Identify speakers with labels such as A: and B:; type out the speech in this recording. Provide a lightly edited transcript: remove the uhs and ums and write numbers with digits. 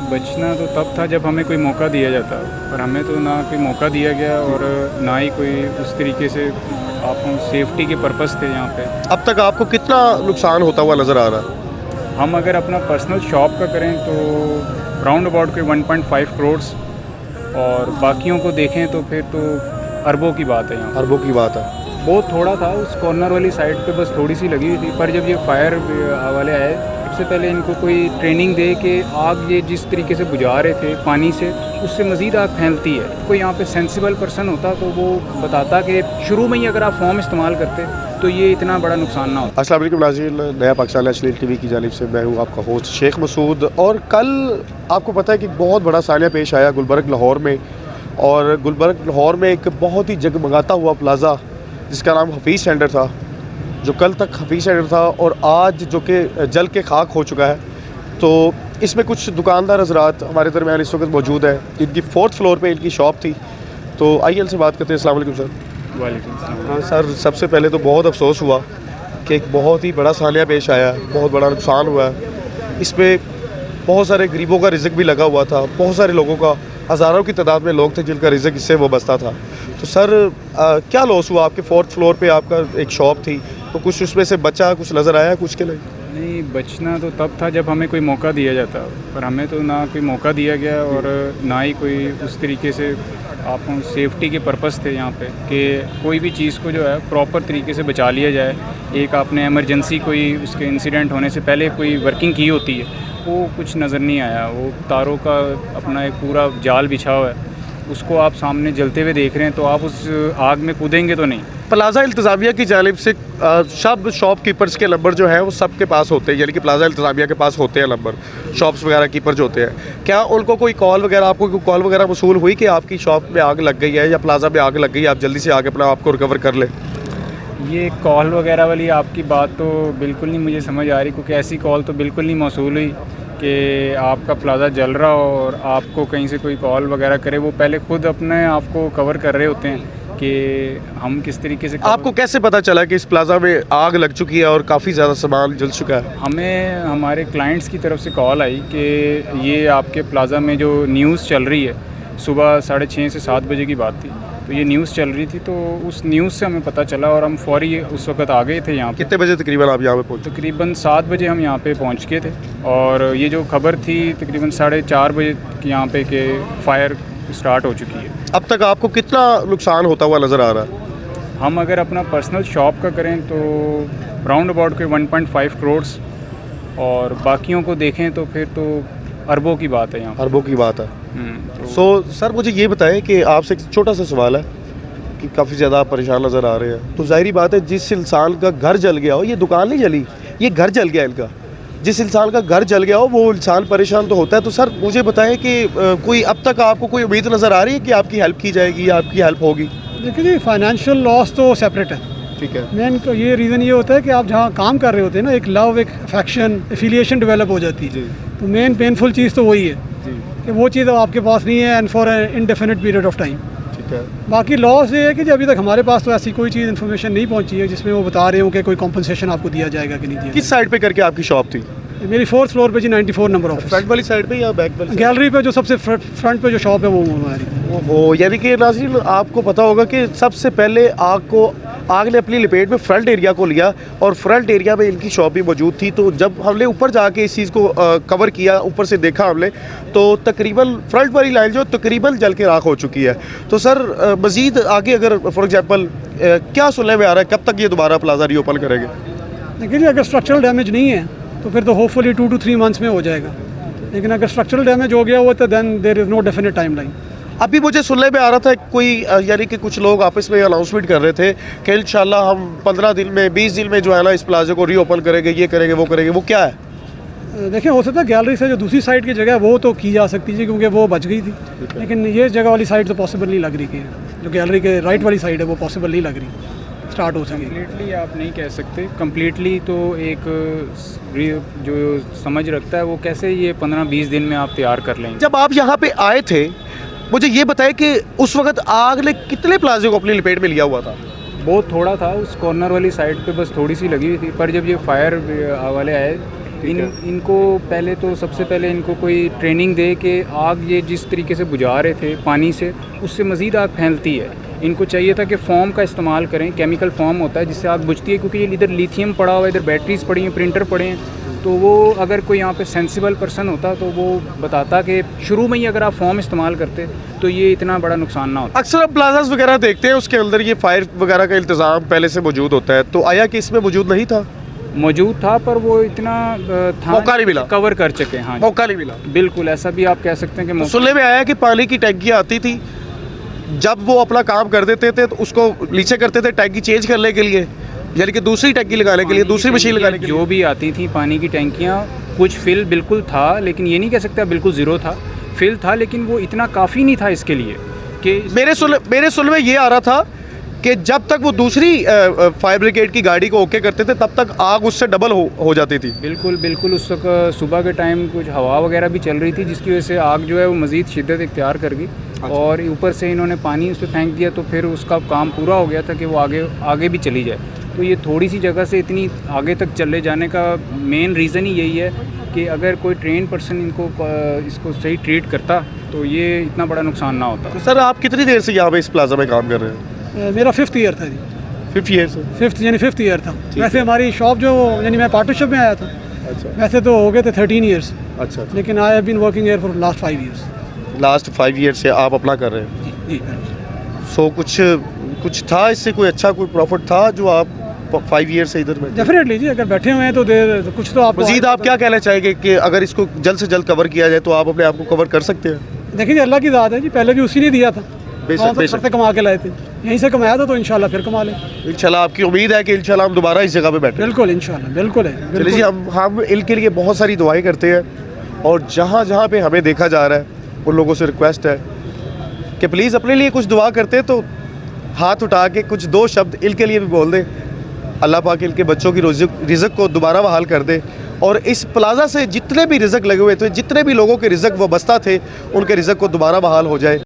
A: बचना तो तब था जब हमें कोई मौका दिया जाता, पर हमें तो ना कोई मौका दिया गया और ना ही कोई उस तरीके से आप सेफ्टी के पर्पस थे यहाँ पे।
B: अब तक आपको कितना नुकसान होता हुआ नज़र आ रहा है?
A: हम अगर अपना पर्सनल शॉप का करें तो राउंड अबाउट के 1.5 करोड़, और बाकियों को देखें तो फिर तो अरबों की बात है। यहाँ
B: अरबों की बात है।
A: बहुत थोड़ा था उस कॉर्नर वाली साइड पे, बस थोड़ी सी लगी हुई थी। पर जब ये फायर वाले आए, सबसे पहले इनको कोई ट्रेनिंग दे कि आग ये जिस तरीके से बुझा रहे थे पानी से, उससे मज़ीद आग फैलती है। कोई यहाँ पे सेंसिबल पर्सन होता तो वो बताता कि शुरू में ही अगर आप फोम इस्तेमाल करते तो ये इतना बड़ा नुकसान ना होता।
B: अस्सलाम वालेकुम नाज़रीन, नया पाकिस्तान नेशनल टीवी की जानिब से मैं हूँ आपका होस्ट शेख मसूद। और कल आपको पता है कि बहुत बड़ा सानिया पेश आया गुलबर्ग लाहौर में, और गुलबर्ग लाहौर में एक बहुत ही जगमगाता हुआ प्लाज़ा जिसका नाम हफीज़ सेंटर था, जो कल तक हफीज़ सेंटर था और आज जो कि जल के खाक हो चुका है। तो इसमें कुछ दुकानदार हज़रात हमारे दरमियान इस वक्त मौजूद हैं, इनकी 4th फ्लोर पे इनकी शॉप थी। तो आइए इनसे बात करते हैं। अस्सलाम वालेकुम सर।
A: वालेकुम सलाम।
B: हाँ सर, सबसे पहले तो बहुत अफसोस हुआ कि एक बहुत ही बड़ा सानिया पेश आया, बहुत बड़ा नुकसान हुआ है। इसमें बहुत सारे गरीबों का रिज़्क भी लगा हुआ था, बहुत सारे लोगों का, हज़ारों की तादाद में लोग थे जिनका रिज़्क इससे वाबस्ता था। तो सर क्या लॉस हुआ? आपके 4th फ्लोर पे आपका एक शॉप थी, तो कुछ उसमें से बचा, कुछ नज़र आया कुछ के
A: नहीं, बचना तो तब था जब हमें कोई मौका दिया जाता, पर हमें तो ना कोई मौका दिया गया और ना ही कोई उस तरीके से आप सेफ्टी के पर्पस थे यहाँ पे कि कोई भी चीज़ को जो है प्रॉपर तरीके से बचा लिया जाए। एक आपने एमरजेंसी कोई उसके इंसिडेंट होने से पहले कोई वर्किंग की होती है, वो कुछ नज़र नहीं आया। वो तारों का अपना एक पूरा जाल बिछा हुआ है, उसको आप सामने जलते हुए देख रहे हैं, तो आप उस आग में कूदेंगे तो नहीं।
B: प्लाज़ा इंतज़ामिया की जानिब से सब शॉपकीपर्स के नंबर जो हैं वो सबके पास होते हैं, यानी कि प्लाज़ा इंतज़ामिया के पास होते हैं नंबर, शॉप्स वगैरह कीपर जो होते हैं। क्या उनको कोई कॉल वगैरह, आपको कोई कॉल वगैरह वसूल हुई कि आपकी शॉप में आग लग गई है या प्लाज़ा में आग लग गई है, आप जल्दी से आगे अपना आपको रिकवर कर लें?
A: ये कॉल वगैरह वाली आपकी बात तो बिल्कुल नहीं मुझे समझ आ रही, क्योंकि ऐसी कॉल तो बिल्कुल नहीं मौसूल हुई कि आपका प्लाज़ा जल रहा हो और आपको कहीं से कोई कॉल वगैरह करे। वो पहले खुद अपने आप को कवर कर रहे होते हैं कि हम किस तरीके से।
B: आपको कैसे पता चला कि इस प्लाज़ा में आग लग चुकी है और काफ़ी ज़्यादा सामान जल चुका है?
A: हमें हमारे क्लाइंट्स की तरफ से कॉल आई कि ये आपके प्लाज़ा में जो न्यूज़ चल रही है, सुबह 6:30 से 7 बजे की बात थी, तो ये न्यूज़ चल रही थी, तो उस न्यूज़ से हमें पता चला और हम फौरी उस वक्त आ गए थे यहाँ पे।
B: कितने बजे तकरीबन आप यहाँ पे पहुँचे?
A: तकरीबन 7 बजे हम यहाँ पे पहुँच गए थे, और ये जो खबर थी तकरीबन 4:30 बजे यहाँ पे कि फायर स्टार्ट हो चुकी है।
B: अब तक आपको कितना नुकसान होता हुआ नज़र आ रहा है?
A: हम अगर अपना पर्सनल शॉप का करें तो राउंड अबाउट के 1.5 करोड़, और बाकियों को देखें तो फिर तो अरबों की बात है यहाँ।
B: अरबों की बात है।
A: तो
B: सो सर मुझे ये बताएं कि आपसे एक छोटा सा सवाल है कि काफ़ी ज़्यादा आप परेशान नज़र आ रहे हैं, तो ज़ाहिरी बात है जिस इंसान का घर जल गया हो, ये दुकान नहीं जली, ये घर जल गया इनका, जिस इंसान का घर जल गया हो वो इंसान परेशान तो होता है। तो सर मुझे बताएं कि कोई अब तक आपको कोई उम्मीद नज़र आ रही है कि आपकी हेल्प की जाएगी या आपकी हेल्प होगी?
C: देखिए जी, फाइनेंशियल लॉस तो सेपरेट है।
B: ठीक है।
C: मेन तो ये रीज़न ये होता है कि आप जहाँ काम कर रहे होते हैं ना, एक लव, एक अफेक्शन, एफिलिएशन डेवलप हो जाती है। तो मेन पेनफुल चीज़ तो वही है कि वो चीज़ अब आपके पास नहीं है and for an indefinite period of time.
B: ठीक है।
C: बाकी लॉस ये है कि अभी तक हमारे पास तो ऐसी कोई चीज़ इन्फॉर्मेशन नहीं पहुंची है जिसमें वो बता रहे हो कि कोई कॉम्पनसेशन आपको दिया जाएगा कि नहीं दिया
B: किस साइड पे करके आपकी शॉप थी?
C: जाएगा। मेरी 4th फ्लोर पे जी, 94 नंबर ऑफिस,
B: फ्रंट वाली साइड पे या बैक वाली?
C: गैलरी पे जो सबसे फ्रंट पे जो शॉप है वो हमारी।
B: ओहो, यानी कि नाज़रीन आपको पता होगा कि सबसे पहले आग ने अपनी लपेट में फ्रंट एरिया को लिया और फ्रंट एरिया में इनकी शॉप भी मौजूद थी। तो जब हमने ऊपर जाके इस चीज़ को कवर किया, ऊपर से देखा हमने, तो तकरीबन फ्रंट वाली लाइन जो तकरीबन जल के राख हो चुकी है। तो सर मज़ीद आगे अगर फॉर एग्जांपल क्या सुनने में आ रहा है, कब तक ये दोबारा प्लाज़ा रीओपन करेंगे?
C: देखिए जी, अगर स्ट्रक्चरल डैमेज नहीं है तो फिर तो होपफुली 2 to 3 मंथ्स में हो जाएगा, लेकिन अगर स्ट्रक्चरल डैमेज हो गया हुआ तो then there is no definite time line.
B: अभी मुझे सुनने में आ रहा था कोई यानी कि कुछ लोग आपस में अनाउंसमेंट कर रहे थे कि इंशाल्लाह हम 15 दिन में 20 दिन में जो है ना इस प्लाज़ा को रीओपन करेंगे, ये करेंगे वो करेंगे। वो क्या है?
C: देखिए, हो सकता है गैलरी से जो दूसरी साइड की जगह है वो तो की जा सकती है क्योंकि वो बच गई थी, लेकिन ये जगह वाली साइड तो पॉसिबल नहीं लग रही कि जो गैलरी के राइट वाली साइड है वो पॉसिबल नहीं लग रही स्टार्ट हो सके।
A: कम्प्लीटली आप नहीं कह सकते, कम्प्लीटली तो एक जो समझ रखता है वो कैसे ये 15-20 दिन में आप तैयार कर लेंगे।
B: जब आप यहाँ पे आए थे मुझे ये बताएं कि उस वक्त आग ने कितने प्लाज़े को अपनी लपेट में लिया हुआ था?
A: बहुत थोड़ा था उस कॉर्नर वाली साइड पे, बस थोड़ी सी लगी हुई थी। पर जब ये फायर वाले आए इनको पहले तो सबसे पहले इनको कोई ट्रेनिंग दे कि आग ये जिस तरीके से बुझा रहे थे पानी से, उससे मज़ीद आग फैलती है। इनको चाहिए था कि फोम का इस्तेमाल करें, केमिकल फोम होता है जिससे आग बुझती है, क्योंकि ये इधर लिथियम पड़ा हुआ है, इधर बैटरीज पड़ी हैं, प्रिंटर पड़े हैं। तो वो अगर कोई यहाँ पे सेंसिबल पर्सन होता तो वो बताता कि शुरू में ही अगर आप फोम इस्तेमाल करते तो ये इतना बड़ा नुकसान ना होता।
B: अक्सर आप प्लाजास वगैरह देखते हैं, उसके अंदर ये फायर वगैरह का इंतज़ाम पहले से मौजूद होता है, तो आया कि इसमें मौजूद नहीं था?
A: मौजूद था, पर वो इतना था
B: मौका नहीं मिला।
A: कवर कर चुके। हाँ जी,
B: मौका नहीं मिला।
A: बिल्कुल ऐसा भी आप कह सकते हैं कि
B: तो
A: मौका।
B: सुनने में आया कि पानी की टैंकियाँ आती थी, जब वो अपना काम कर देते थे तो उसको नीचे करते थे टैंकी चेंज करने के लिए, यानी कि दूसरी टैंकी लगाने के लिए, दूसरी मशीन लगाने के लिए।
A: जो भी आती थी पानी की टैंकियाँ, कुछ फिल बिल्कुल था, लेकिन ये नहीं कह सकते बिल्कुल ज़ीरो था, फिल था, लेकिन वो इतना काफ़ी नहीं था इसके लिए कि
B: मेरे सुन में ये आ रहा था कि जब तक वो दूसरी फायर ब्रिगेड की गाड़ी को ओके करते थे तब तक आग उससे डबल हो जाती थी।
A: बिल्कुल बिल्कुल उस वक्त सुबह के टाइम कुछ हवा वगैरह भी चल रही थी, जिसकी वजह से आग जो है वो मज़ीद शिद्दत इख्तियार कर गई। और ऊपर से इन्होंने पानी उस पर फेंक दिया, तो फिर उसका काम पूरा हो गया था कि वो आगे भी चली जाए। तो ये थोड़ी सी जगह से इतनी आगे तक चले जाने का मेन रीज़न ही यही है कि अगर कोई ट्रेन पर्सन इसको सही ट्रीट करता तो ये इतना बड़ा नुकसान ना होता।
B: तो सर आप कितनी देर से यहाँ पे इस प्लाजा में काम कर रहे हैं?
C: मेरा 5th ईयर था जी।
B: 5 ईयर से?
C: 5th ईयर था। वैसे हमारी शॉप जो यानी मैं पार्टनरशिप में आया था,
B: अच्छा
C: वैसे तो हो गए थे 13 ईयर्स,
B: अच्छा।
C: लेकिन I have been working here for last 5 years.
B: Last 5 year से आप अपना कर रहे हैं?
C: जी।
B: सो कुछ था इससे, कोई अच्छा कोई प्रॉफिट था जो आप 5 ईयर से इधर में?
C: डेफिनेटली जी, अगर बैठे हुए हैं तो देर कुछ तो आपको
B: मजीद आप क्या कहना चाहेंगे कि अगर इसको जल्द से जल्द कवर किया जाए तो आप अपने आप को कवर कर सकते हैं?
C: देखिए अल्लाह की ज़ात है जी, पहले भी उसी ने दिया था,
B: बेशक
C: से कमा के लाए थे, यहीं से कमाया था, तो इंशाल्लाह फिर कमा लें।
B: इंशाल्लाह आपकी उम्मीद है कि इंशाल्लाह हम दोबारा इस जगह पे बैठे।
C: बिल्कुल इंशाल्लाह, बिल्कुल है।
B: चलिए जी, हम इनके लिए बहुत सारी दुआएं करते हैं, और जहाँ जहाँ पे हमें देखा जा रहा है उन लोगों से रिक्वेस्ट है कि प्लीज़ अपने लिए कुछ दुआ करते तो हाथ उठा के कुछ 2 शब्द इनके लिए भी बोल दें। अल्लाह पाक इनके बच्चों की रिज़्क को दोबारा बहाल कर दे, और इस प्लाजा से जितने भी रिज़्क लगे हुए थे, जितने भी लोगों के रिज़्क वाबस्ता थे, उनके रिज़्क को दोबारा बहाल हो जाए।